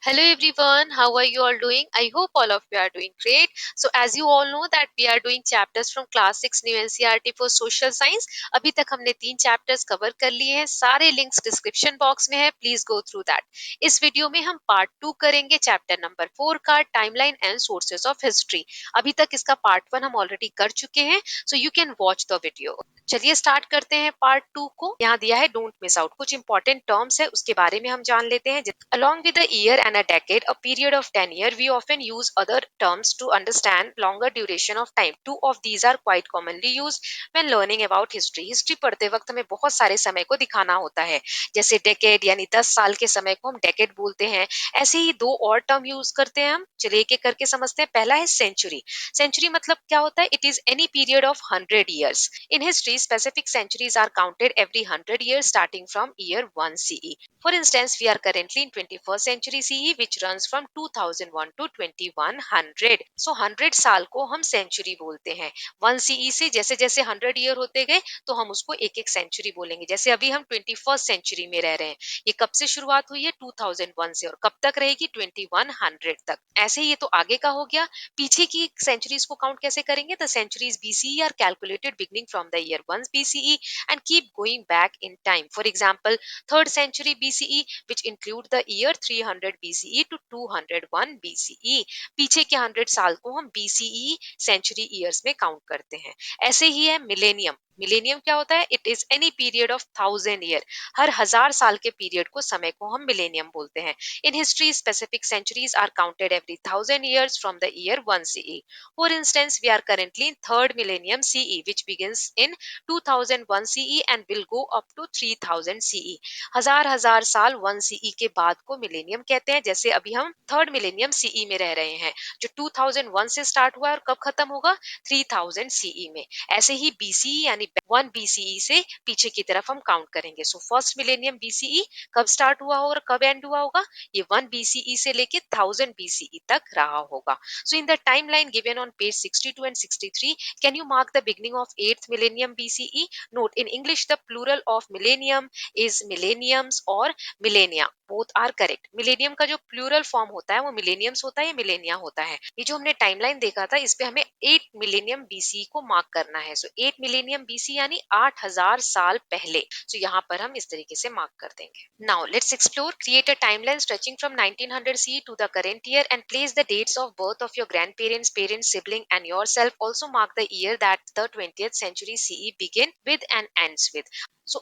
Hello everyone, how are you all doing? I hope all of you are doing great. So as you all know that we are doing chapters from class 6 new NCERT for social science. अभी तक हमने 3 chapters cover कर लिए हैं. सारे links description box में है. Please go through that. इस वीडियो में हम पार्ट 2 करेंगे चैप्टर नंबर 4 का timeline and sources of history. अभी तक इसका पार्ट 1 हम ऑलरेडी कर चुके हैं. So you can watch the video. चलिए स्टार्ट करते हैं पार्ट 2 को. यहाँ दिया है डोंट मिस आउट. कुछ इंपॉर्टेंट टर्म्स है उसके बारे में हम जान लेते हैं. Along with a year and a decade, a period of 10 years, we often use other terms to understand longer duration of time. Two of these are quite commonly used when learning about history. History पढ़ते वक्त हमें बहुत सारे समय को दिखाना होता है. जैसे डेकेड यानी 10 साल के समय को हम डेकेड बोलते हैं. ऐसे ही दो और टर्म यूज करते हैं हम. चलिए एक एक करके समझते हैं. पहला है सेंचुरी. सेंचुरी मतलब क्या होता है? It is any period of 100 years. In history, specific centuries are counted every 100 years starting from year 1 CE. For instance, we are currently in 21st century CE, which runs from 2001 to 2100. So 100 साल को हम century बोलते हैं. 1 CE से जैसे जैसे 100 year होते गए तो हम उसको एक एक सेंचुरी बोलेंगे. जैसे अभी हम 21st सेंचुरी में रह रहे हैं. ये कब से शुरुआत हुई है? 2001 से. और कब तक रहेगी? 2100 तक. ऐसे ही ये तो आगे का हो गया. पीछे की सेंचुरीज को काउंट कैसे करेंगे? The centuries BCE are calculated beginning from the year 1 BCE and keep going back in time. For example, 3rd century BCE, which include the year 300 BCE to 201 BCE. पीछे के 100 साल को हम BCE सेंचुरी ईयर्स में count करते हैं. ऐसे ही है मिलेनियम. मिलेनियम क्या होता है? It is any period of 1000 year. हर 1000 साल के पीरियड को समय को हम मिलेनियम बोलते हैं. In history specific centuries are counted every 1000 years from the year 1 CE. For instance, we are currently in 3rd millennium CE, which begins in 2001 CE and will go up to 3000 CE. हजार साल 1 CE के बाद को millennium कहते हैं. जैसे अभी हम 3rd मिलेनियम CE में रह रहे हैं, जो 2001 से स्टार्ट हुआ और कब खत्म होगा? 3000 CE में. ऐसे ही BCE यानी 1 BCE से पीछे की तरफ हम काउंट करेंगे. सो फर्स्ट मिलेनियम BCE कब स्टार्ट हुआ होगा और कब एंड हुआ होगा? ये 1 BCE से लेके 1000 BCE तक रहा होगा. So in the timeline given on page 62 and 63, can you mark the beginning of 8th millennium BCE? Note, in English the plural of millennium is millenniums or millennia. Both are correct. Millennium का जो plural form होता है वो millenniums होता है या millennia होता है. ये जो हमने timeline देखा था इस पे हमें 8 millennium BCE को mark करना है. So 8 millennium BCE यानी 8000 साल पहले. So यहाँ पर हम इस तरीके से mark कर देंगे. Now let's explore. Create a timeline stretching from 1900 CE to the current year and place the dates of birth of your grandparents, parents, sibling and yourself. Also mark the year that the 20th century CE begin with and ends with.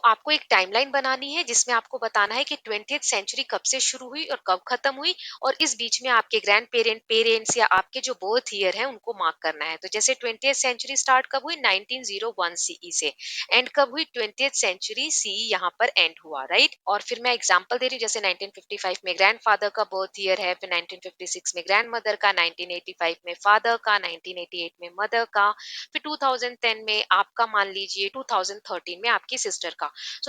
आपको एक timeline बनानी है जिसमें आपको बताना है कि 20th century कब से शुरू हुई और कब खत्म हुई, और इस बीच में आपके ग्रैंड पेरेंट्स या आपके जो बर्थ ईयर है उनको मार्क करना है. तो जैसे 20th सेंचुरी स्टार्ट कब हुई? 1901 CE से. एंड कब हुई? 20th सेंचुरी CE यहाँ पर एंड हुआ, राइट. और फिर मैं एग्जांपल दे रही हूँ. जैसे 1955 में ग्रैंडफादर का बर्थ ईयर है, फिर 1956 में ग्रैंड मदर का, 1985 में फादर का, 1988 में मदर का, फिर 2010 में आपका, मान लीजिए 2013 में आपकी सिस्टर का.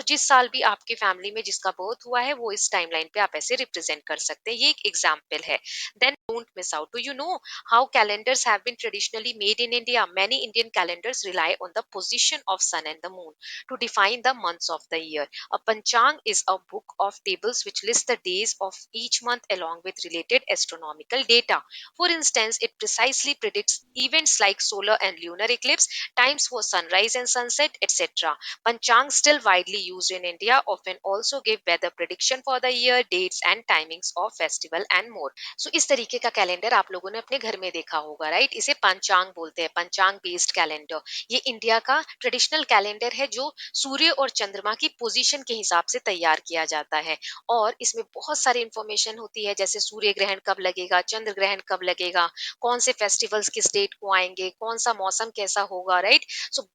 जिस साल भी आपके फैमिली में जिसका बर्थ हुआ है वो इस टाइमलाइन पे आप ऐसे रिप्रेजेंट कर सकते हैं. ये एक एग्जांपल है. Then don't miss out. Do you know how calendars have been traditionally made in India? Many Indian calendars rely on the position of sun and the moon to define the months of the year. A panchang is a book of tables which lists the days of each month along with related astronomical data. For instance, it precisely predicts events like solar and lunar eclipse, times for sunrise and sunset, etc. Panchang, still widely used in India, often also give weather prediction for the year, dates and timings of festival and more. इस तरीके का calendar आप लोगों ने अपने घर में देखा होगा, राइट. इसे पंचांग बोलते हैं, पंचांग बेस्ड कैलेंडर. ये इंडिया का ट्रेडिशनल कैलेंडर है जो सूर्य और चंद्रमा की पोजीशन के हिसाब से तैयार किया जाता है. और इसमें बहुत सारी इंफॉर्मेशन होती है, जैसे सूर्य ग्रहण कब लगेगा, चंद्र ग्रहण कब लगेगा, कौन से फेस्टिवल्स किस डेट को आएंगे, कौन सा मौसम कैसा होगा, राइट.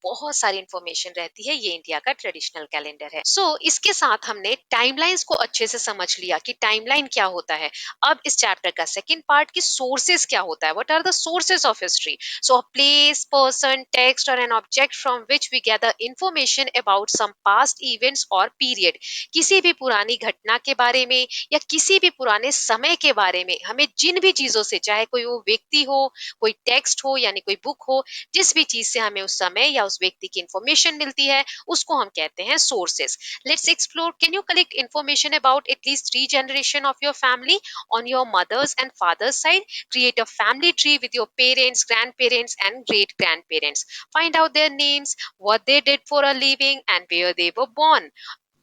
बहुत सारी इंफॉर्मेशन रहती है. ये इंडिया का ट्रेडिशनल कैलेंडर है. इसके साथ हमने टाइमलाइंस को अच्छे से समझ लिया कि टाइमलाइन क्या होता है. अब इस चैप्टर का सेकंड पार्ट की सोर्सेस क्या होता है. What are the sources of history? A place, person, text और an object from which we gather information about some past events और पीरियड. किसी भी पुरानी घटना के बारे में या किसी भी पुराने समय के बारे में हमें जिन भी चीजों से, चाहे कोई वो व्यक्ति हो, कोई टेक्स्ट हो यानी कोई बुक हो, जिस भी चीज से हमें उस समय या उस व्यक्ति की इंफॉर्मेशन मिलती है उसको हम कहते कहते हैं sources. Let's explore, can you collect information about at least 3 generation of your family on your mother's and father's side? Create a family tree with your parents, grandparents, and great grandparents. Find out their names, what they did for a living, and where they were born.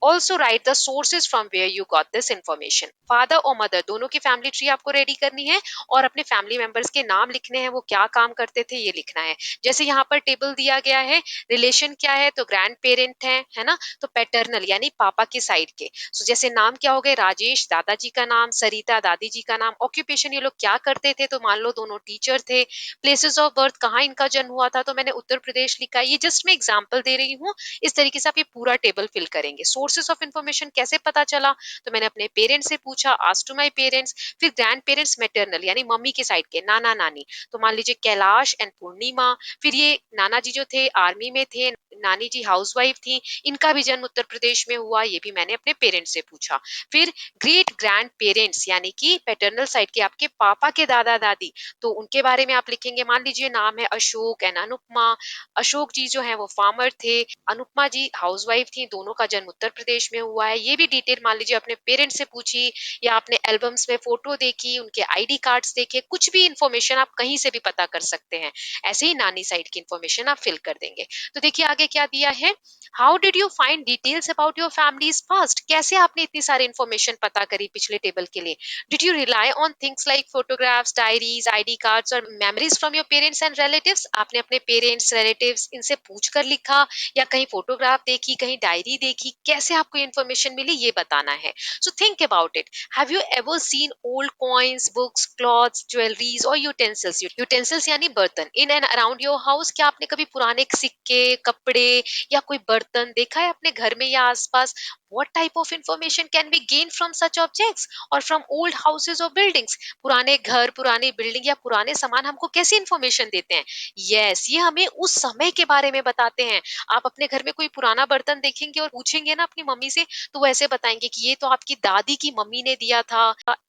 Also write the sources from where you got this information. Father और mother दोनों की family tree आपको ready करनी है और अपने family members के नाम लिखने हैं, वो क्या काम करते थे ये लिखना है। जैसे यहाँ पर टेबल दिया गया है, रिलेशन क्या है, तो ग्रैंड पेरेंट है ना, तो पैटर्नल यानी पापा के साइड के। so, जैसे नाम क्या हो गए, राजेश दादाजी का नाम, सरिता दादी जी का नाम। ऑक्यूपेशन ये लोग क्या करते थे, तो मान लो दोनों टीचर थे। प्लेसेस ऑफ बर्थ, कहाँ इनका जन्म हुआ था, तो मैंने उत्तर प्रदेश लिखा है। ये जस्ट मैं एग्जाम्पल दे रही हूँ। इस तरीके से आप ये पूरा टेबल फिल करेंगे। सोर्सेस ऑफ इन्फॉर्मेशन कैसे पता चला, तो मैंने अपने पेरेंट्स से पूछा, आस्क्ड टू माय पेरेंट्स। फिर ग्रैंड पेरेंट्स मैटरनल यानी मम्मी के साइड के, नाना नानी, तो मान लीजिए कैलाश एंड पूर्णिमा। फिर ये नाना जी जो थे आर्मी में थे, नानी जी हाउसवाइफ थी, इनका भी जन्म उत्तर प्रदेश में हुआ, ये भी मैंने अपने पेरेंट्स से पूछा। फिर ग्रेट ग्रैंड पेरेंट्स यानी कि पैटर्नल साइड के आपके पापा के दादा दादी, तो उनके बारे में आप लिखेंगे। मान लीजिए नाम है अशोक एंड अनुपमा। अशोक जी जो है वो फार्मर थे, अनुपमा जी हाउसवाइफ थी, दोनों का जन्म उत्तर प्रदेश में हुआ है। ये भी डिटेल मान लीजिए अपने पेरेंट्स से पूछी, या आपने एल्बम्स में फोटो देखी, उनके आईडी कार्ड्स देखे, कुछ भी इंफॉर्मेशन आप कहीं से भी पता कर सकते हैं। ऐसे ही नानी साइड की इंफॉर्मेशन आप फिल कर देंगे। तो देखिए आगे क्या दिया है, how did you find details about your families past. कैसे आपने इतनी सारी इंफॉर्मेशन पता करी पिछले टेबल के लिए। Did you rely on things like photographs, diaries, ID cards और memories from your parents and relatives. आपने अपने पेरेंट्स, रिलेटिव्स इनसे पूछ कर लिखा, या कहीं फोटोग्राफ देखी, कहीं डायरी देखी, कैसे आपको इन्फॉर्मेशन मिली ये बताना है। So think about it. Have you ever seen old coins, books, clothes, jewelleries और यूटेंसिल्स। यूटेंसिल्स यानी बर्तन in and around your house. क्या आपने कभी पुराने सिक्के, कपड़े या कोई बर्तन देखा है अपने घर में या आसपास। what type of information can we gain from such objects or from old houses or buildings। पुराने घर, पुरानी बिल्डिंग या पुराने सामान हमको कैसी इंफॉर्मेशन देते हैं। यस, ये हमें उस समय के बारे में बताते हैं। आप अपने घर में कोई पुराना बर्तन देखेंगे और पूछेंगे ना अपनी मम्मी से, तो वो ऐसे बताएंगे कि ये तो आपकी दादी की मम्मी ने दिया था।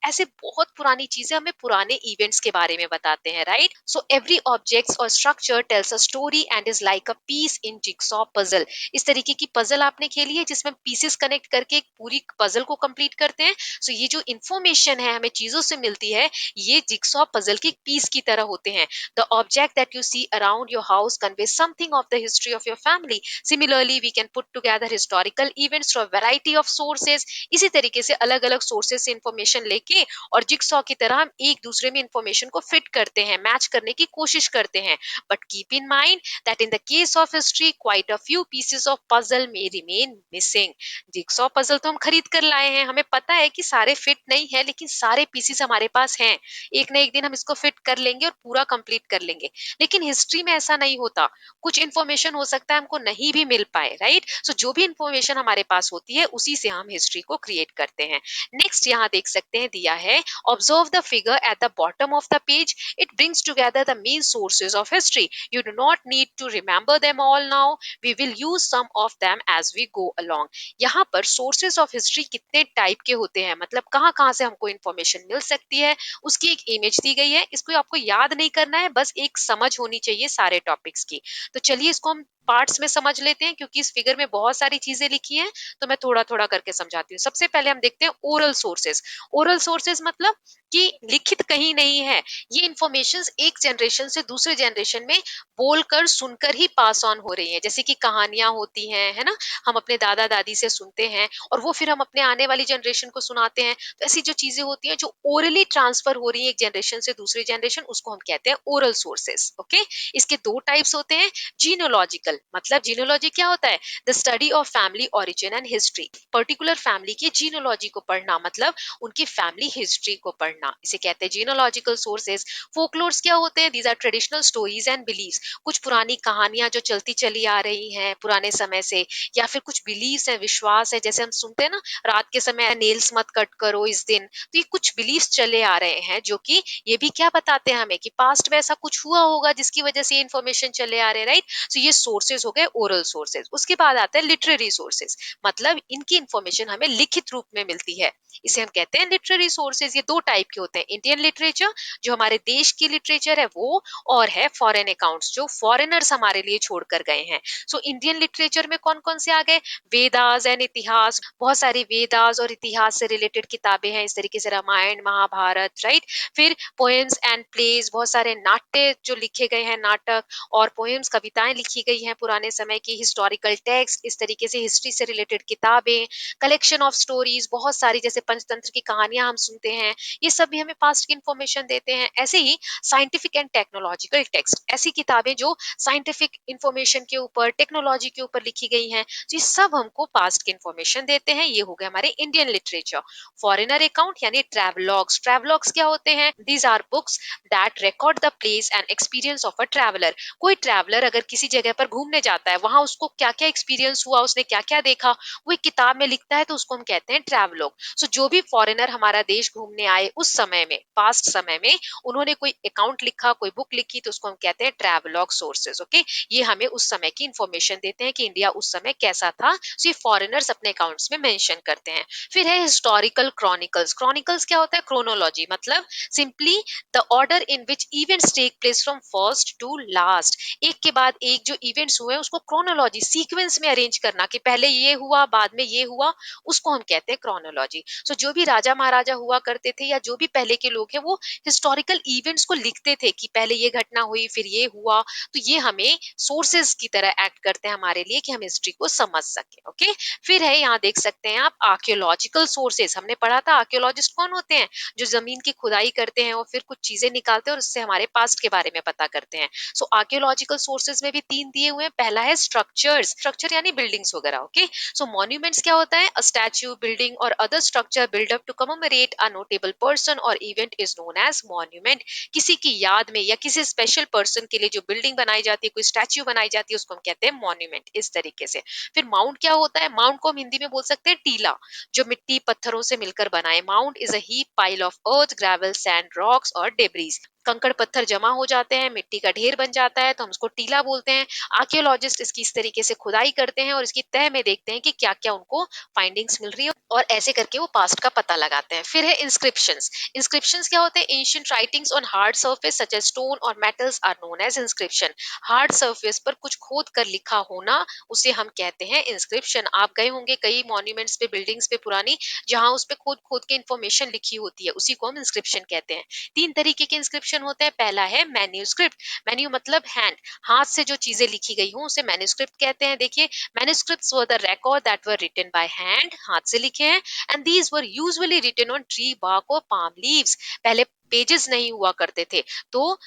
ऐसे बहुत पुरानी चीजें हमें पुराने इवेंट्स के बारे में बताते हैं, राइट। सो एवरी ऑब्जेक्ट और structure tells a story and is like a piece in jigsaw puzzle. इस तरीके की पजल आपने खेली है जिसमें पीसेस कनेक्ट करके एक पूरी पजल को कंप्लीट करते हैं। सो ये जो इंफॉर्मेशन है हमें चीजों से मिलती है, ये जिगसॉ पजल की पीस की तरह होते हैं। The object that you see around your house convey something of the history of your family. Similarly we can put together historical events from variety of sources. इसी तरीके से अलग अलग सोर्सेज से इंफॉर्मेशन लेके और जिगसॉ की तरह हम एक दूसरे में इंफॉर्मेशन को फिट करते हैं, मैच करने की कोशिश करते हैं। But keep in mind that in the case of history quite a few pieces of puzzle may remain missing। Jigsaw puzzle तो हम खरीद कर लाए हैं, हमें पता है कि सारे फिट नहीं है, लेकिन सारे पीसेस हमारे पास हैं। एक ना एक दिन हम इसको फिट कर लेंगे और पूरा कंप्लीट कर लेंगे। लेकिन हिस्ट्री में ऐसा नहीं होता, कुछ इंफॉर्मेशन हो सकता है हमको नहीं भी मिल पाए, राइट। सो जो भी इंफॉर्मेशन हमारे पास होती है उसी से हम हिस्ट्री को क्रिएट करते हैं। नेक्स्ट यहाँ देख सकते हैं दिया है, observe the figure at the bottom of the page, it brings together the main sources of history. You do not need to remember them all now. We will use some of them as we go along। यहाँ पर sources of history कितने type के होते हैं, मतलब कहाँ कहाँ से हमको इंफॉर्मेशन मिल सकती है, उसकी एक इमेज दी गई है। इसको आपको याद नहीं करना है, बस एक समझ होनी चाहिए सारे टॉपिक्स की। तो चलिए इसको हम पार्ट्स में समझ लेते हैं, क्योंकि इस फिगर में बहुत सारी चीजें लिखी हैं, तो मैं थोड़ा थोड़ा करके समझाती हूँ। सबसे पहले हम देखते हैं ओरल सोर्सेज। ओरल सोर्सेज मतलब कि लिखित कहीं नहीं है, ये इंफॉर्मेशन एक जनरेशन से दूसरे जनरेशन में बोलकर सुनकर ही पास ऑन हो रही है। जैसे कि कहानियां होती हैं, है ना, हम अपने दादा दादी से सुनते हैं और वो फिर हम अपने आने वाली जनरेशन को सुनाते हैं। तो ऐसी जो चीजें होती हैं जो ओरली ट्रांसफर हो रही है एक जनरेशन से दूसरी जनरेशन, उसको हम कहते हैं ओरल सोर्सेस। ओके, इसके दो टाइप्स होते हैं। जीनोलॉजिकल मतलब जीनोलॉजी क्या होता है, the study of family origin and history. Particular family की जीनोलॉजी को पढ़ना मतलब उनकी फैमिली हिस्ट्री को पढ़ना, इसे कहते हैं जीनोलॉजिकल सोर्सेज। फोकलोर्स क्या होते हैं, these are traditional stories and beliefs. कुछ पुरानी कहानियां जो चलती चली आ रही हैं पुराने समय से, या फिर कुछ बिलीव्स है, विश्वास है। जैसे हम सुनते हैं ना, रात के समय नेल्स मत कट करो इस दिन, तो ये कुछ बिलीव्स चले आ रहे हैं, जो कि ये भी क्या बताते हैं हमें कि पास्ट में ऐसा कुछ हुआ होगा जिसकी वजह से ये इन्फॉर्मेशन चले आ रहे हैं, राइट। सो ये सोर्स सोर्सेज हो गए ओरल सोर्सेज। उसके बाद आता है लिटरेरी सोर्सेज, मतलब इनकी इंफॉर्मेशन हमें लिखित रूप में मिलती है, इसे हम कहते हैं लिटरेरी सोर्सेज। ये दो टाइप के होते हैं, इंडियन लिटरेचर जो हमारे देश की लिटरेचर है वो, और है फॉरेन अकाउंट्स जो फॉरेनर्स हमारे लिए छोड़ कर गए हैं। सो इंडियन लिटरेचर में कौन कौन से आ गए, वेदास एंड इतिहास, बहुत सारी वेदास और इतिहास से रिलेटेड किताबें हैं, इस तरीके से रामायण महाभारत, राइट। फिर पोएम्स एंड प्लेज, बहुत सारे नाट्य जो लिखे गए हैं, नाटक और पोएम्स कविताएं लिखी गई हैं पुराने समय की, हिस्टोरिकल टेक्स्ट, इस तरीके से हिस्ट्री से रिलेटेड किताबें, कलेक्शन ऑफ स्टोरीज बहुत सारी, जैसे पंचतंत्र की कहानियां हम सुनते हैं, ये सब भी हमें पास्ट की इंफॉर्मेशन देते हैं। ऐसे ही साइंटिफिक एंड टेक्नोलॉजिकल टेक्स्ट, ऐसी किताबें जो साइंटिफिक इंफॉर्मेशन के ऊपर, टेक्नोलॉजी के ऊपर लिखी गई हैं, तो ये सब हमको पास्ट की इंफॉर्मेशन देते हैं। ये हो गए हमारे इंडियन लिटरेचर। फॉरेनर अकाउंट यानी ट्रैवलॉग्स, ट्रैवलॉग्स क्या होते हैं, these are books that record the place and experience of a traveller. कोई ट्रैवलर अगर किसी जगह पर घूमने जाता है, वहां उसको क्या क्या एक्सपीरियंस हुआ, उसने क्या क्या देखा, वो एक किताब में लिखता है, तो उसको हम कहते हैं ट्रैवलॉग। सो जो भी फॉरेनर हमारा देश घूमने आए उस समय में, पास्ट समय में, उन्होंने कोई अकाउंट लिखा, कोई बुक लिखी, तो उसको हम कहते हैं ट्रैवलॉग सोर्सेज। ओके, ये हमें उस समय की इंफॉर्मेशन देते हैं कि इंडिया उस समय कैसा था, सो ये फॉरेनर्स अपने अकाउंट्स में मेंशन करते हैं। फिर है हिस्टोरिकल क्रॉनिकल्स। क्रॉनिकल्स क्या होता है, क्रोनोलॉजी, मतलब simply the order in which events take place from first to last. एक के बाद एक जो इवेंट्स हुए उसको क्रोनोलॉजी सीक्वेंस में अरेंज करना, कि पहले ये हुआ बाद में ये हुआ, उसको हम कहते हैं क्रोनोलॉजी। सो जो भी राजा महाराजा हुआ करते थे या जो भी पहले के लोग हैं, वो हिस्टोरिकल इवेंट्स को लिखते थे कि पहले ये घटना हुई फिर ये हुआ, तो ये हमें सोर्सेज की तरह एक्ट करते हैं हमारे लिए कि हम हिस्ट्री को समझ सके। ओके, फिर है यहाँ देख सकते हैं आप आर्कियोलॉजिकल सोर्सेज। हमने पढ़ा था आर्कियोलॉजिस्ट कौन होते हैं, जो जमीन की खुदाई करते हैं और फिर कुछ चीजें निकालते हैं और उससे हमारे पास्ट के बारे में पता करते हैं। सो आर्कियोलॉजिकल सोर्सेज में भी तीन दिए हुए हैं। पहला है स्ट्रक्चर्स, स्ट्रक्चर यानी बिल्डिंग्स वगैरह। ओके, सो मॉन्यूमेंट्स क्या होता है, अ स्टैच्यू, बिल्डिंग और other structure build up to commemorate a notable person और event is known as monument. किसी की याद में या किसी स्पेशल पर्सन के लिए जो बिल्डिंग बनाई जाती है, कोई स्टैच्यू बनाई जाती है, उसको हम कहते हैं मॉन्यूमेंट, इस तरीके से। फिर माउंट क्या होता है, माउंट को हम हिंदी में बोल सकते हैं टीला, जो मिट्टी पत्थरों से मिलकर बना है। Mount is a heap pile of earth, gravel, sand, rocks और डेब्रीज। कंकड़ पत्थर जमा हो जाते हैं, मिट्टी का ढेर बन जाता है, तो हम उसको टीला बोलते हैं। आर्कियोलॉजिस्ट इसकी इस तरीके से खुदाई करते हैं और इसकी तह में देखते हैं कि क्या क्या उनको फाइंडिंग्स मिल रही है, और ऐसे करके वो पास्ट का पता लगाते हैं। फिर है इंस्क्रिप्शंस। इंस्क्रिप्शंस क्या होते हैं, ancient writings on hard surface such as stone और metals are known as inscription. Hard surface पर कुछ खोद कर लिखा होना, उसे हम कहते हैं इंस्क्रिप्शन। आप गए होंगे कई मॉन्यूमेंट्स पे, बिल्डिंग्स पे पुरानी, जहां उस पे खोद खोद के इंफॉर्मेशन लिखी होती है, उसी को हम इंस्क्रिप्शन कहते हैं। तीन तरीके के इंस्क्रिप्शन होते हैं। पहला है मैन्यूस्क्रिप्ट, मैन्यू मतलब हैंड, हाथ से जो चीजें लिखी गई हों उसे मैन्यूस्क्रिप्ट कहते हैं। देखिए, manuscripts were the record that were written by hand, हाथ से लिखे हैं, and these were usually written on tree bark और पाम लीव्स। पहले पेजेस नहीं हुआ करते थे, तो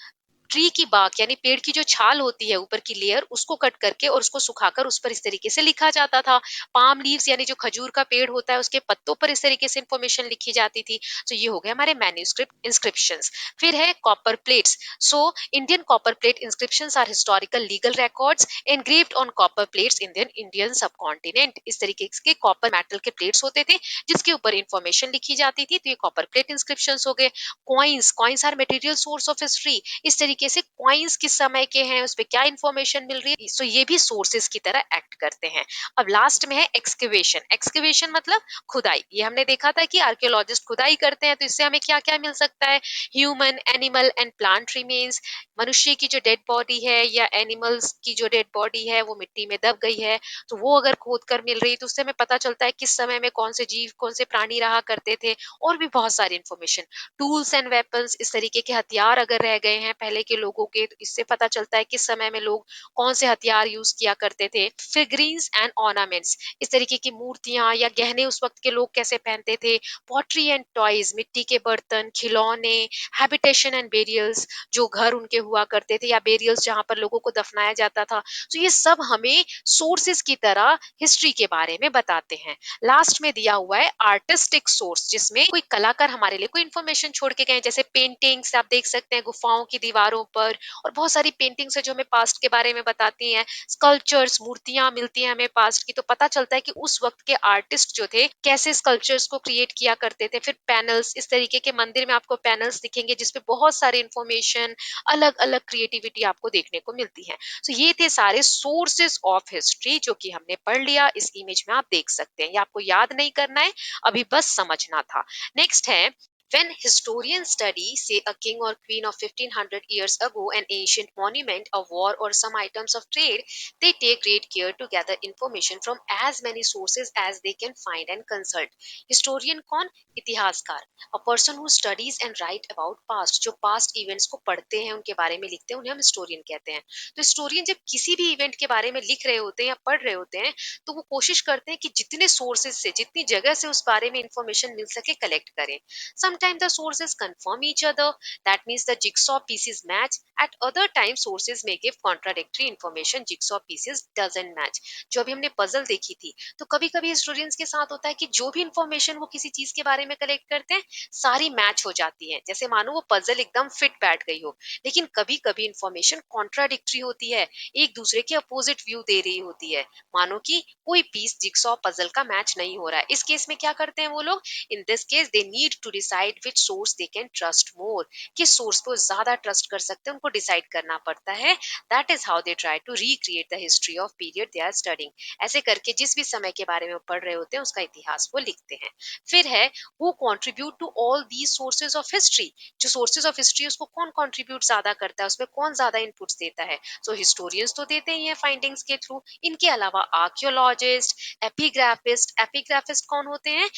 ट्री की बाक यानी पेड़ की जो छाल होती है ऊपर की लेयर, उसको कट करके और उसको सुखाकर उस पर इस तरीके से लिखा जाता था। पाम लीव्स यानी जो खजूर का पेड़ होता है उसके पत्तों पर इस तरीके से इंफॉर्मेशन लिखी जाती थी। तो ये हो गए हमारे मैन्यूस्क्रिप्ट इंस्क्रिप्शंस। फिर है copper plates. So Indian copper plate inscriptions are historical legal records engraved on copper plates in the Indian subcontinent. इस तरीके के कॉपर मेटल के प्लेट्स होते थे जिसके ऊपर इंफॉर्मेशन लिखी जाती थी, तो ये कॉपर प्लेट इंस्क्रिप्शंस हो गए। Coins, coins are material source of history. इस तरीके से कॉइन्स किस समय के हैं, उस पे क्या इंफॉर्मेशन मिल रही है, सो ये भी सोर्सेज की तरह एक्ट करते हैं। अब लास्ट में है एक्सकवेशन। एक्सकवेशन मतलब खुदाई। ये हमने देखा था कि आर्कियोलॉजिस्ट खुदाई करते हैं, तो इससे हमें क्या क्या मिल सकता है, human, animal and plant remains. मनुष्य की जो डेड बॉडी है या एनिमल्स की जो डेड बॉडी है वो मिट्टी में दब गई है, तो वो अगर खोद कर मिल रही है तो उससे हमें पता चलता है किस समय में कौन से जीव, कौन से प्राणी रहा करते थे, और भी बहुत सारी इंफॉर्मेशन। टूल्स एंड वेपन्स, इस तरीके के हथियार अगर रह गए हैं पहले के लोगों के, तो इससे पता चलता है किस समय में लोग कौन से हथियार यूज किया करते थे। फिगरीन्स एंड ऑर्नामेंट्स, इस तरीके की मूर्तियां या गहने उस वक्त के लोग कैसे पहनते थे। पॉटरी एंड टॉयज, मिट्टी के बर्तन, खिलौने। हैबिटेशन एंड बेरियल्स, जो घर उनके हुआ करते थे या बेरियल्स जहां पर लोगों को दफनाया जाता था। तो ये सब हमें सोर्सेज की तरह हिस्ट्री के बारे में बताते हैं। लास्ट में दिया हुआ है आर्टिस्टिक सोर्स, जिसमें कोई कलाकार हमारे लिए कोई इंफॉर्मेशन छोड़ के गए, जैसे पेंटिंग्स आप देख सकते हैं गुफाओं की दीवारों दीवारों पर, और बहुत सारी पेंटिंग्स है जो हमें पास्ट के बारे में बताती हैं। स्कल्पचर्स, मूर्तियां मिलती हैं हमें पास्ट की, तो पता चलता है कि उस वक्त के आर्टिस्ट जो थे कैसे स्कल्पचर्स को क्रिएट किया करते थे। फिर पैनल्स, इस तरीके के मंदिर में आपको पैनल्स दिखेंगे जिसपे बहुत सारी इंफॉर्मेशन, अलग अलग क्रिएटिविटी आपको देखने को मिलती है। तो ये थे सारे सोर्सेस ऑफ हिस्ट्री जो कि हमने पढ़ लिया। इस इमेज में आप देख सकते हैं, ये आपको याद नहीं करना है, अभी बस समझना था। नेक्स्ट है, when historians study, say, a king or queen of 1500 years ago, an ancient monument, a war, or some items of trade, they take great care to gather information from as many sources as they can find and consult. Historian कौन? इतिहासकार, a person who studies and write about past, जो past events को पढ़ते हैं, उनके बारे में लिखते हैं, उन्हें हम historian कहते हैं। तो historian जब किसी भी event के बारे में लिख रहे होते हैं या पढ़ रहे होते हैं, तो वो कोशिश करते हैं कि जितने sources से, जितनी जगह से उस बारे में information मिल सके, कलेक्ट करें। Sometimes the sources confirm each other, that means the jigsaw pieces match. At other times, sources may give contradictory information, jigsaw pieces doesn't match. जो अभी हमने पजल देखी थी, तो कभी कभी स्टूडेंट्स के साथ होता है कि जो भी इंफॉर्मेशन वो किसी चीज के बारे में कलेक्ट करते हैं, सारी मैच हो जाती है, जैसे मानो वो पजल एकदम फिट बैठ गई हो। लेकिन कभी कभी इंफॉर्मेशन कॉन्ट्राडिक्टरी होती है, एक दूसरे के अपोजिट व्यू दे रही होती है, मानो कि कोई पीस जिक्सॉ पजल का मैच नहीं हो रहा है। इस केस में क्या करते हैं वो लोग? In this case they need to decide which source they can trust more, किस सोर्स पे वो ज्यादा ट्रस्ट कर सकते हैं, उनको डिसाइड करना पड़ता है। That is how they try to recreate the history of period they are studying. ऐसे करके जिस भी समय के बारे में वो पढ़ रहे होते हैं उसका इतिहास वो लिखते हैं। फिर है, who contribute to all these sources of history, जो सोर्सेज ऑफ हिस्ट्री उसको कौन कॉन्ट्रीब्यूट ज्यादा करता है, उसमें कौन ज्यादा इनपुट्स देता है? सो हिस्टोरियंस तो देते ही हैं फाइंडिंग्स के थ्रू, इनके अलावा आर्कियोलॉजिस्ट, एपिग्राफिस्ट, एपिग्राफिस्ट कौन होते हैं?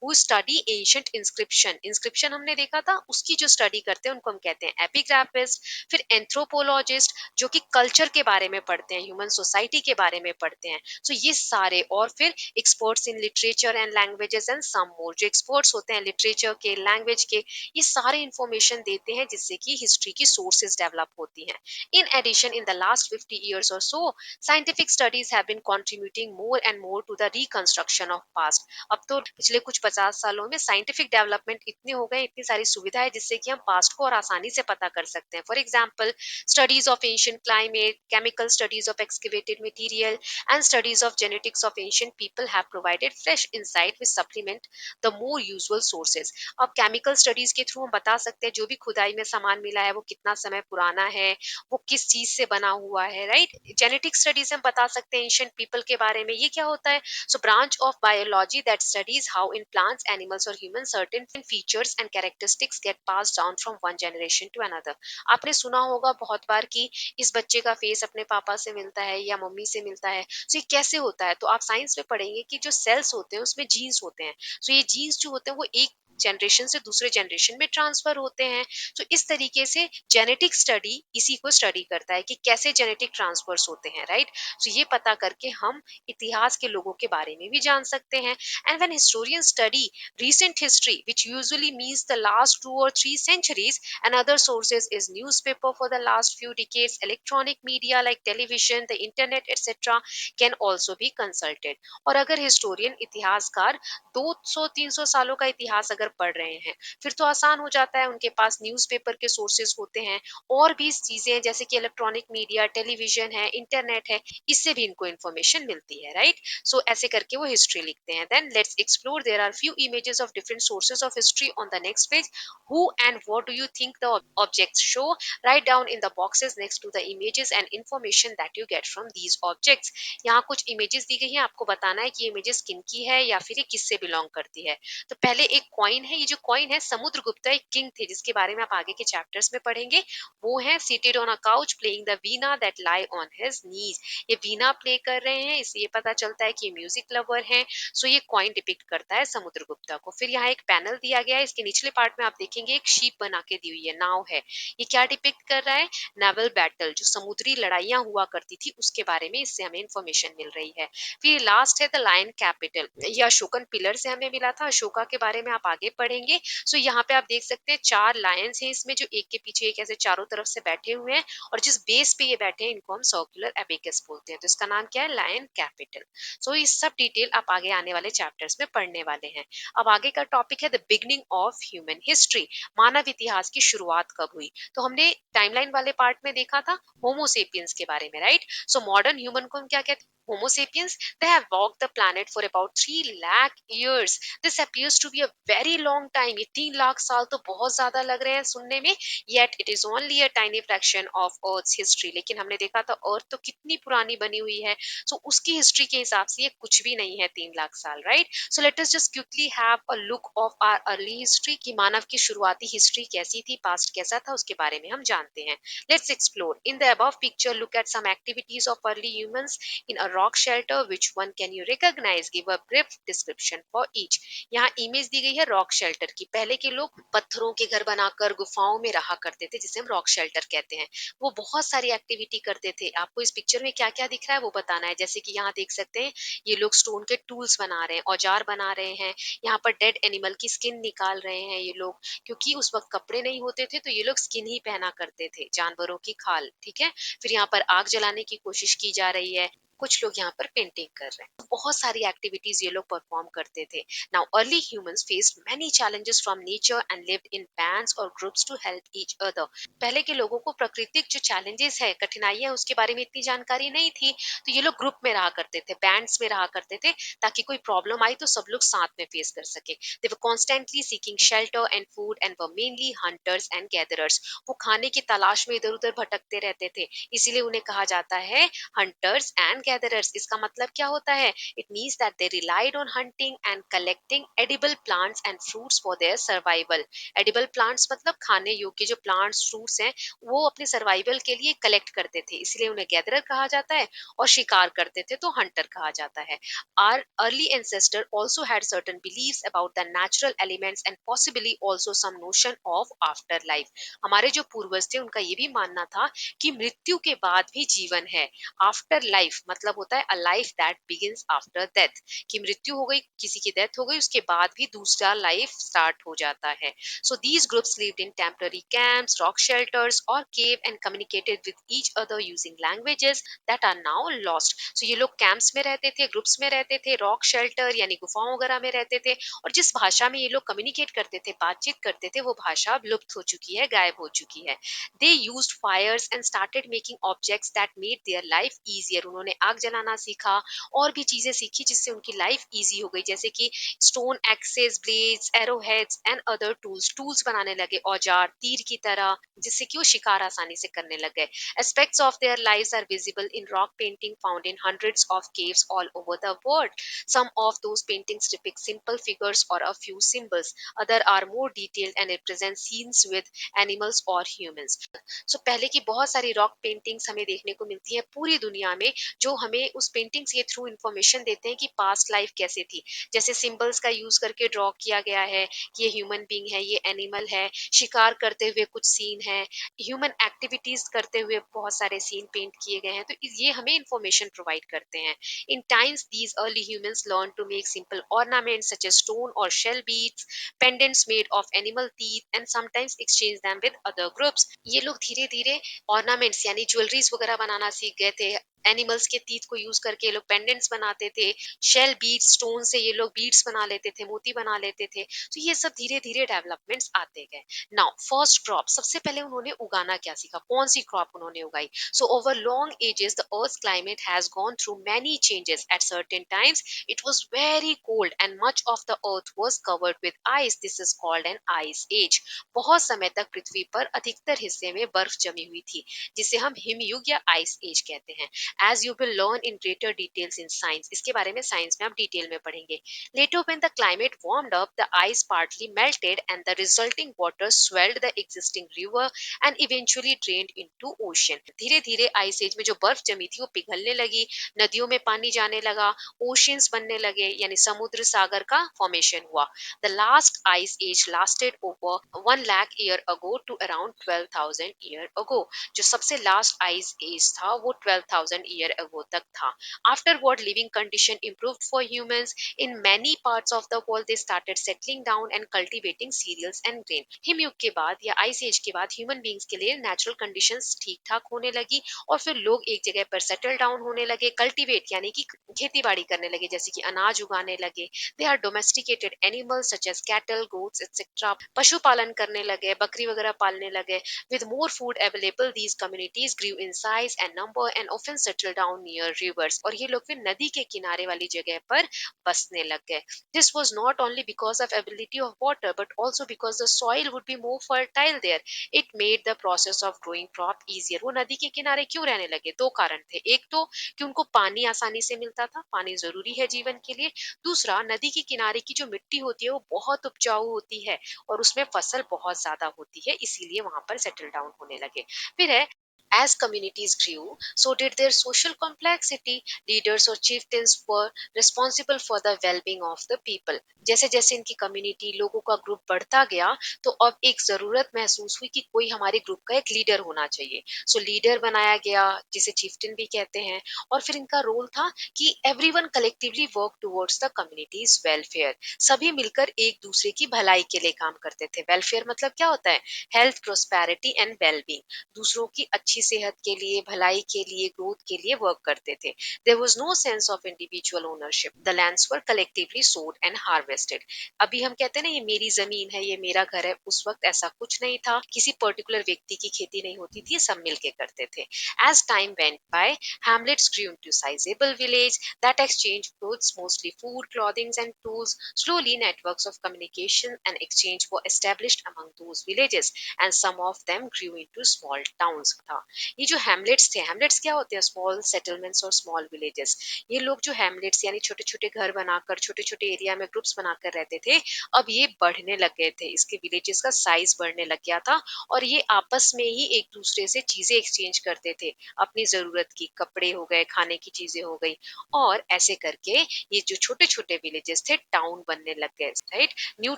Who study ancient inscription, inscription हमने देखा था, उसकी जो स्टडी करते हैं उनको हम कहते हैं एपिग्राफिस्ट। फिर एंथ्रोपोलॉजिस्ट, जो कि कल्चर के बारे में पढ़ते हैं, ह्यूमन सोसाइटी के बारे में पढ़ते हैं। सो ये सारे, और फिर experts in literature and languages and some more, जो एक्सपर्ट्स होते हैं लिटरेचर के, लैंग्वेज के, ये सारे इंफॉर्मेशन देते हैं जिससे कि हिस्ट्री की सोर्सेज डेवलप होती हैं। In addition, in the last 50 years or so, scientific studies have been contributing more and more to the reconstruction of past. अब तो पिछले कुछ 50 सालों में साइंटिफिक डेवलपमेंट इतने हो गए, इतनी सारी सुविधा है जिससे कि हम पास्ट को और आसानी से पता कर सकते हैं। For example, studies of ancient climate, chemical studies of excavated material and studies of genetics of ancient people have provided fresh insight which supplement the more usual sources. अब केमिकल स्टडीज के थ्रू हम बता सकते हैं जो भी खुदाई में सामान मिला है वो कितना समय पुराना है, वो किस चीज से बना हुआ है, राइट। जेनेटिक स्टडीज से हम बता सकते हैं एंशिएंट पीपल के बारे में। ये क्या होता है? So branch of biology that studies how in plants, animals और human certain features and characteristics get pass down from one generation to another. आपने सुना होगा बहुत बार कि इस बच्चे का फेस अपने पापा से मिलता है या मम्मी से मिलता है। सो ये कैसे होता है? तो आप साइंस में पढ़ेंगे कि जो सेल्स होते हैं उसमें जीन्स होते हैं। सो ये जीन्स जो होते हैं वो एक जनरेशन से दूसरे जनरेशन में ट्रांसफर होते हैं। तो इस तरीके से जेनेटिक स्टडी इसी को स्टडी करता है कि कैसे जेनेटिक ट्रांसफर्स होते हैं, राइट। तो ये पता करके हम इतिहास के लोगों के बारे में भी जान सकते हैं। And when historians study recent history, which usually means the last 2 or 3 centuries, and other sources is newspaper for the last few decades, electronic media like television, the internet, etc., can also be consulted. और अगर historian, इतिहासकार 200-300 सालों का इतिहास अगर पढ़ रहे हैं, फिर तो आसान हो जाता है, उनके पास न्यूज़पेपर के सोर्सेज होते हैं, और भी चीजें हैं जैसे कि इलेक्ट्रॉनिक मीडिया, टेलीविजन है, इंटरनेट है, इससे भी इनको इन्फॉर्मेशन मिलती है, राइट। सो ऐसे करके वो हिस्ट्री लिखते हैं। Then let's explore, there are few images of different sources of history on the next page. Who and what do you think the objects show? Write down in the boxes next to the images and information that you get from these objects. यहाँ कुछ images दी गई हैं, आपको बताना है कि ये images किन की है या फिर ये किससे बिलोंग करती है। तो पहले एक कॉइन है, ये जो कॉइन है समुद्रगुप्त एक किंग थे जिसके बारे में आप आगे के चैप्टर्स में पढ़ेंगे। वो है seated on a couch playing the Veena that lie on his knees. ये वीणा प्ले कर रहे हैं, इससे ये पता चलता है कि ये म्यूजिक लवर हैं। सो ये कॉइन डिपिक्ट करता है समुद्रगुप्ता को। फिर यहाँ एक पैनल दिया गया है, इसके निचले पार्ट में आप देखेंगे एक शीप बना के दी हुई है, नाव है। ये क्या डिपिक्ट कर रहा है? नेवल बैटल, जो समुद्री लड़ाइयां हुआ करती थी उसके बारे में इससे हमें इंफॉर्मेशन मिल रही है। फिर लास्ट है द लायन कैपिटल, ये अशोकन पिलर से हमें मिला था। अशोका के बारे में आप आगे आगे पढ़ेंगे। सो यहाँ पे आप देख सकते हैं 4 लायंस हैं इसमें, जो एक के पीछे एक ऐसे चारों तरफ से बैठे हुए हैं, और जिस बेस पे ये बैठे हैं इनको हम सर्कुलर एबेकस बोलते हैं। तो इसका नाम क्या है? Lion capital. सो ये सब डिटेल आप आगे आने वाले चैप्टर्स में पढ़ने वाले हैं। अब आगे का टॉपिक है the beginning of human history. मानव इतिहास की शुरुआत कब हुई? तो हमने टाइमलाइन वाले पार्ट में देखा था होमोसेपियंस के बारे में, राइट? सो मॉडर्न ह्यूमन को हम क्या कहते हैं? Homo sapiens, they have walked the planet for about 3 lakh years. This appears to be a very long time. ये 3 लाख साल तो बहुत ज्यादा लग रहे हैं सुनने में, yet it is only a tiny fraction of Earth's history. लेकिन हमने देखा था अर्थ तो कितनी पुरानी बनी हुई है, so उसकी हिस्ट्री के हिसाब से ये कुछ भी नहीं है 3 लाख साल, right? So let us just quickly have a look of our early history कि मानव की शुरुआती हिस्ट्री कैसी थी, पास्ट कैसा था, उसके बारे में हम जानते हैं। Let's explore. In the above picture, look at some activities of early humans in a rock shelter. Which one can you recognize? Give a brief description for each. यहाँ इमेज दी गई है रॉक शेल्टर की। पहले के लोग पत्थरों के घर बनाकर गुफाओं में रहा करते थे, जिसे हम रॉक शेल्टर कहते हैं। वो बहुत सारी एक्टिविटी करते थे। आपको इस पिक्चर में क्या क्या दिख रहा है वो बताना है। जैसे कि यहाँ देख सकते हैं ये लोग स्टोन के टूल्स बना रहे हैं, औजार बना रहे हैं। यहाँ पर डेड एनिमल की स्किन निकाल रहे हैं ये लोग, क्योंकि उस वक्त कपड़े नहीं होते थे तो ये लोग स्किन ही पहना करते थे, जानवरों की खाल, ठीक है। फिर यहाँ पर आग जलाने की कोशिश की जा रही है। कुछ लोग यहाँ पर पेंटिंग कर रहे हैं। बहुत सारी एक्टिविटीज ये लोग परफॉर्म करते थे। Now early humans faced many challenges from nature and lived in bands और groups to help each other. पहले के लोगों को प्राकृतिक जो चैलेंजेस है, कठिनाइयां, उसके बारे में इतनी जानकारी नहीं थी, तो ये लोग ग्रुप में रहा करते थे, बैंड्स में रहा करते थे, ताकि कोई प्रॉब्लम आई तो सब लोग साथ में फेस कर सके। They were constantly seeking shelter and food and were mainly hunters and gatherers. वो खाने की तलाश में इधर उधर भटकते रहते थे, इसीलिए उन्हें कहा जाता है हंटर्स एंड गैदरर्स। इसका मतलब क्या होता है? It means that they relied on hunting and collecting edible plants and fruits for their survival. Edible plants मतलब खाने योग्य जो प्लांट्स फ्रूट्स हैं, वो अपने सर्वाइवल के लिए कलेक्ट करते थे, इसलिए उन्हें गैदरर कहा जाता है। और शिकार करते थे तो हंटर कहा जाता है। Our early ancestor also had certain beliefs about the natural elements and possibly also some notion of afterlife. हमारे जो पूर्वज थे उनका ये भी मानना था कि मृत्यु के बाद भी जीवन है। आफ्टर लाइफ मतलब होता है a life that begins after death, कि मृत्यु हो गई, किसी की डेथ हो गई, उसके बाद भी दूसरा लाइफ स्टार्ट हो जाता है। So these groups lived in temporary camps, rock shelters or cave and communicated with each other using languages that are now lost. So ये लोग कैंप्स में रहते थे, ग्रुप्स में रहते थे, रॉक शेल्टर यानी गुफाओं वगैरह में रहते थे, और जिस भाषा में ये लोग कम्युनिकेट करते थे, बातचीत करते थे, वो भाषा अब लुप्त हो चुकी है, गायब हो चुकी है। They used Fyers and started making objects that made their life easier. उन्होंने आग जलाना सीखा और भी चीजें सीखी जिससे उनकी लाइफ इजी हो गई, जैसे कि stone axes, blades, arrowheads and other tools. Tools बनाने लगे, औजार, तीर की तरह, जिससे कि वो शिकार आसानी से करने लग गए। Aspects of their lives are visible in rock painting found in hundreds of caves all over the world. Some of those paintings depict simple figures or a few symbols. Other are more detailed and represent scenes with animals or humans. So पहले की बहुत सारी rock paintings हमें देखने को मिलती हैं पूरी दुनिया में, जो हमें उस पेंटिंग्स के थ्रू इंफॉर्मेशन देते हैं कि पास्ट लाइफ कैसे थी। जैसे सिंबल्स का यूज करके ड्रॉ किया गया है कि ये ह्यूमन बीइंग है, ये एनिमल है, शिकार करते हुए कुछ सीन है, ह्यूमन एक्टिविटीज करते हुए बहुत सारे सीन पेंट किए गए हैं। तो ये हमें इंफॉर्मेशन प्रोवाइड करते हैं। In times these early humans learn to make simple ornaments such as stone और shell beads, pendants made of animal teeth and sometimes exchange them with other groups. ये लोग धीरे धीरे ऑर्नामेंट्स यानी ज्वेलरीज वगैरह बनाना सीख गए थे। एनिमल्स के टीथ को यूज करके ये लोग पेंडेंट्स बनाते थे। शेल बीड्स, स्टोन से ये लोग बीड्स बना लेते थे, मोती बना लेते थे। तो ये सब धीरे धीरे डेवलपमेंट्स आते गए। नाउ फर्स्ट क्रॉप, सबसे पहले उन्होंने उगाना क्या सीखा, कौन सी क्रॉप उन्होंने उगाई। So over long ages the earth climate has gone through many changes. At certain times it was very cold and much of the earth was covered with ice. This is called an ice age. बहुत समय तक पृथ्वी पर अधिकतर हिस्से में बर्फ जमी हुई थी, जिसे हम हिमयुग या आइस एज कहते हैं। As you will learn in greater details in science, इसके बारे में साइंस में आप डिटेल में पढ़ेंगे। Later, when the climate warmed up, the ice partly melted and the resulting water swelled the existing river and eventually drained into ocean. धीरे धीरे ice as में जो बर्फ जमी थी वो पिघलने लगी, नदियों में पानी जाने लगा, ओशियंस बनने लगे, यानी समुद्र सागर का फॉर्मेशन हुआ। The last ice age lasted over 1 lakh year ago to around 12,000 year ago. जो सबसे लास्ट आइस एज था वो 12,000 मिलियन ईयर अगो तक था। Afterward living condition improved for humans in many parts of the world. They started settling down and cultivating cereals and grain. हिमयुग के बाद या आइस एज के बाद ह्यूमन बींग्स के लिए नेचुरल कंडीशंस ठीक ठाक होने लगी और फिर लोग एक जगह पर सेटल डाउन होने लगे, कल्टीवेट यानी कि खेती बाड़ी करने लगे, जैसे कि अनाज उगाने लगे। They are domesticated animals such as cattle, goats etcetera. पशुपालन करने लगे, बकरी वगैरह पालने लगे। With more food available, these communities grew in size and number and often settled down near rivers. और ये लोग फिर नदी के किनारे वाली जगह पर बसने लग गए। This was not only because of ability of water, but also because the soil would be more fertile there. It made the process of growing crop easier. वो नदी के किनारे क्यों रहने लगे? दो कारण थे। एक तो कि उनको पानी आसानी से मिलता था, पानी जरूरी है जीवन के लिए। दूसरा, नदी के किनारे की जो मिट्टी होती है वो बहुत उपजाऊ होती है और उसमें फसल बहुत ज्यादा होती है, इसीलिए वहां पर सेटल डाउन होने लगे। फिर है, as communities grew, so did their social complexity. Leaders or chieftains were responsible for the well-being of the people. जैसे जैसे इनकी कम्युनिटी, लोगों का ग्रुप बढ़ता गया, तो अब एक जरूरत महसूस हुई कि कोई हमारे ग्रुप का एक लीडर होना चाहिए। सो लीडर बनाया गया, जिसे चीफ्टन भी कहते हैं। और फिर इनका रोल था कि everyone collectively work towards the communities welfare. सभी मिलकर एक दूसरे की भलाई के लिए काम करते थे। वेलफेयर मतलब क्या होता है? Health, prosperity and wellbeing. दूसरों की अच्छी सेहत के लिए, भलाई के लिए, ग्रोथ के लिए वर्क करते थे। There was no sense of individual ownership. The lands were collectively sowed and harvested. अभी हम कहते हैं ना, ये मेरी जमीन है, ये मेरा घर है, उस वक्त ऐसा कुछ नहीं था। किसी पर्टिकुलर व्यक्ति की खेती नहीं होती थी, सब मिलके करते थे। As time went by, hamlets grew into sizable village that exchanged goods, mostly food, clothing and tools. Slowly networks of communication and exchange were established among those villages and some of them grew into small towns था। ये जो Hamlet's थे, Hamlet's क्या होते हैं? Small settlements और small villages. ये लोग जो हैमलेट्स यानी छोटे छोटे घर बनाकर, छोटे छोटे एरिया में ग्रुप्स बनाकर रहते थे, अब ये बढ़ने लग गए थे। इसके विलेजेस का साइज बढ़ने लग गया था और ये आपस में ही एक दूसरे से चीजें एक्सचेंज करते थे। अपनी जरूरत की कपड़े हो गए, खाने की चीजें हो गई, और ऐसे करके ये जो छोटे छोटे विलेजेस थे टाउन बनने लग गए। Right? New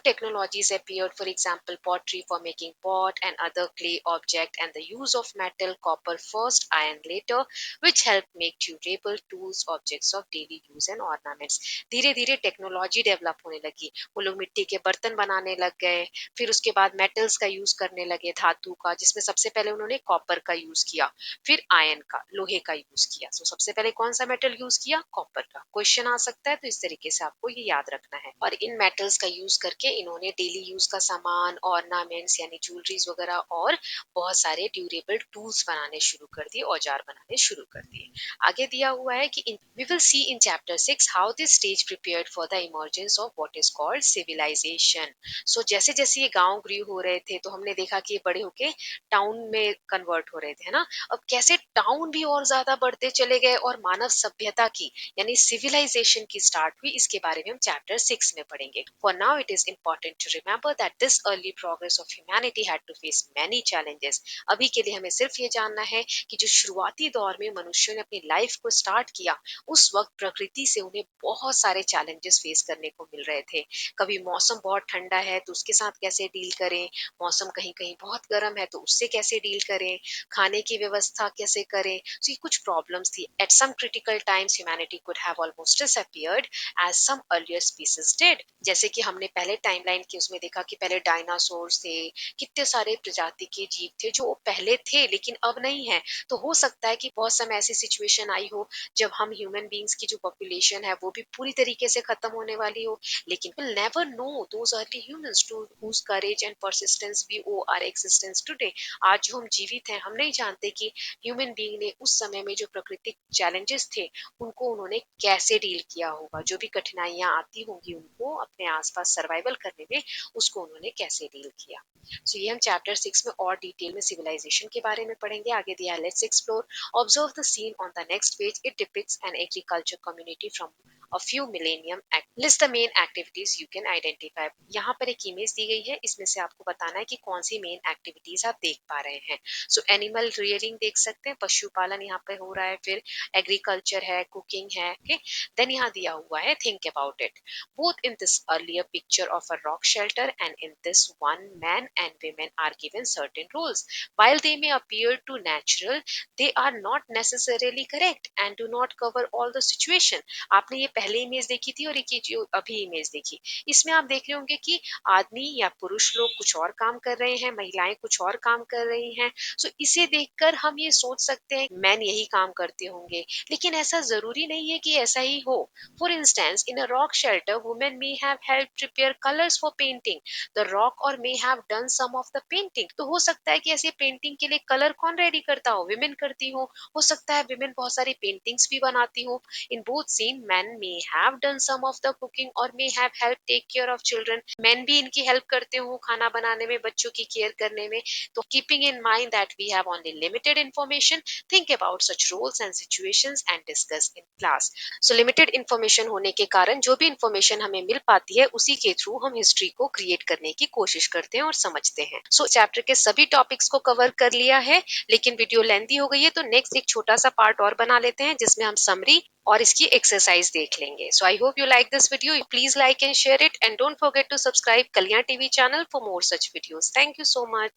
technologies appeared, for example, pottery for making pot and other clay object, and the use of metal, copper first, iron later, which helped make durable tools, objects of daily use and ornaments. धीरे धीरे technology develop होने लगी। वो लोग मिट्टी के बर्तन बनाने लग गए, फिर उसके बाद मेटल्स का यूज करने लगे, धातु का, जिसमें सबसे पहले उन्होंने कॉपर का यूज किया, फिर आयन का, लोहे का यूज किया। तो सबसे पहले कौन सा मेटल यूज किया? कॉपर का। क्वेश्चन आ सकता है, तो इस तरीके से आपको ये याद रखना है। और इन मेटल्स का यूज करके इन्होंने डेली यूज का सामान, ऑर्नामेंट्स यानी ज्वेलरीज वगैरह, और बहुत सारे ड्यूरेबल टूल्स बनाने शुरू कर दिए, औजार बनाने शुरू कर दिए। आगे दिया हुआ है कि we will see in chapter 6 how this stage prepared for the emergence of what is called civilisation. So जैसे जैसे ये गांव ग्रू हो रहे थे, तो हमने देखा कि ये बड़े होके टाउन में कन्वर्ट हो रहे थे, है ना। अब कैसे टाउन भी और ज्यादा बढ़ते चले गए और मानव सभ्यता की यानी सिविलाइजेशन की स्टार्ट हुई, इसके बारे में हम चैप्टर 6 में पढ़ेंगे। For now it is important to remember that this early progress of humanity had to face many challenges. अभी के लिए हमें सिर्फ ये जानना है कि जो शुरुआती दौर में मनुष्यों ने अपनी लाइफ को स्टार्ट किया, उस वक्त प्रकृति से उन्हें बहुत सारे चैलेंजेस फेस करने को मिल रहे थे। कभी मौसम बहुत ठंडा है तो उसके साथ कैसे डील करें, मौसम कहीं कहीं बहुत गर्म है तो उससे कैसे डील करें, खाने की व्यवस्था कैसे करें। तो ये कुछ प्रॉब्लम्स थी। At some critical times humanity could have almost disappeared as some earlier species did. जैसे कि हमने पहले टाइमलाइन के उसमें देखा कि पहले डायनासोर्स थे, कितने सारे प्रजाति के जीव थे जो पहले थे लेकिन अब नहीं है। तो हो सकता है कि बहुत समय ऐसी सिचुएशन आई हो जब हम ह्यूमन बींग्स की जो पॉपुलेशन है वो भी पूरी तरीके से खत्म होने वाली हो, लेकिन we'll never know those early humans to whose courage and persistence we owe our existence today। आज जो हम जीवित हैं, हम नहीं जानते कि ह्यूमन बीइंग ने उस समय में जो प्राकृतिक चैलेंजेस थे उनको उन्होंने कैसे डील किया होगा, जो भी कठिनाइयां आती होंगी उनको अपने आसपास सर्वाइवल करने में, उसको उन्होंने कैसे डील किया। सो ये हम चैप्टर 6 में और डिटेल में सिविलाइजेशन के बारे में पढ़ेंगे। आगे दिया, let's explore. Observe the scene on the next page. It depicts an agriculture community from a few millennium act. List the main activities you can identify. यहाँ पर एक इमेज दी गई है, इसमें से आपको बताना है कि कौन सी मेन एक्टिविटीज आप देख पा रहे हैं. सो एनिमल रियरिंग देख सकते हैं, पशुपालन यहाँ पे हो रहा है, फिर एग्रीकल्चर है, कुकिंग है. ओके, देन यहाँ दिया हुआ है think about it. Both in this earlier picture of a rock shelter and in this one, man and women are given certain roles. While they may appear too natural, they are not necessarily correct and do not cover all the situation. आपने ये पहले image देखी थी और एक ये जो अभी इमेज देखी, इसमें आप देख रहे होंगे कि आदमी या पुरुष लोग कुछ और काम कर रहे हैं, महिलाएं कुछ और काम कर रही हैं. सो इसे देखकर हम ये सोच सकते हैं मैन यही काम करते होंगे, लेकिन ऐसा जरूरी नहीं है कि ऐसा ही हो. For instance, in a rock shelter women may have help prepare colours for painting the rock और may have done some of the painting. तो हो सकता है कि ऐसे पेंटिंग के लिए कलर कौन रेडी करता हो, विमेन करती हो सकता है विमेन बहुत सारी पेंटिंग्स भी बनाती हो. In both scene men may have done some of the cooking or may have helped take care of children. men भी इनकी हेल्प करते हो खाना बनाने में, बच्चों की केयर करने में. तो keeping in mind that we have only limited information, think about such roles and situations and discuss in class. So limited information होने के कारण जो भी information हमें मिल पाती है उसी के थ्रू हम हिस्ट्री को क्रिएट करने की कोशिश करते हैं और समझते हैं. सो चैप्टर के सभी टॉपिक्स को कवर कर लिया है, लेकिन वीडियो लेंथी हो गई है, तो नेक्स्ट एक छोटा सा पार्ट और बना लेते हैं जिसमें हम समरी और इसकी एक्सरसाइज देख लेंगे. So I hope you like this video. Please like and share it and don't forget to subscribe Kalyan TV channel for more such videos. Thank you so much.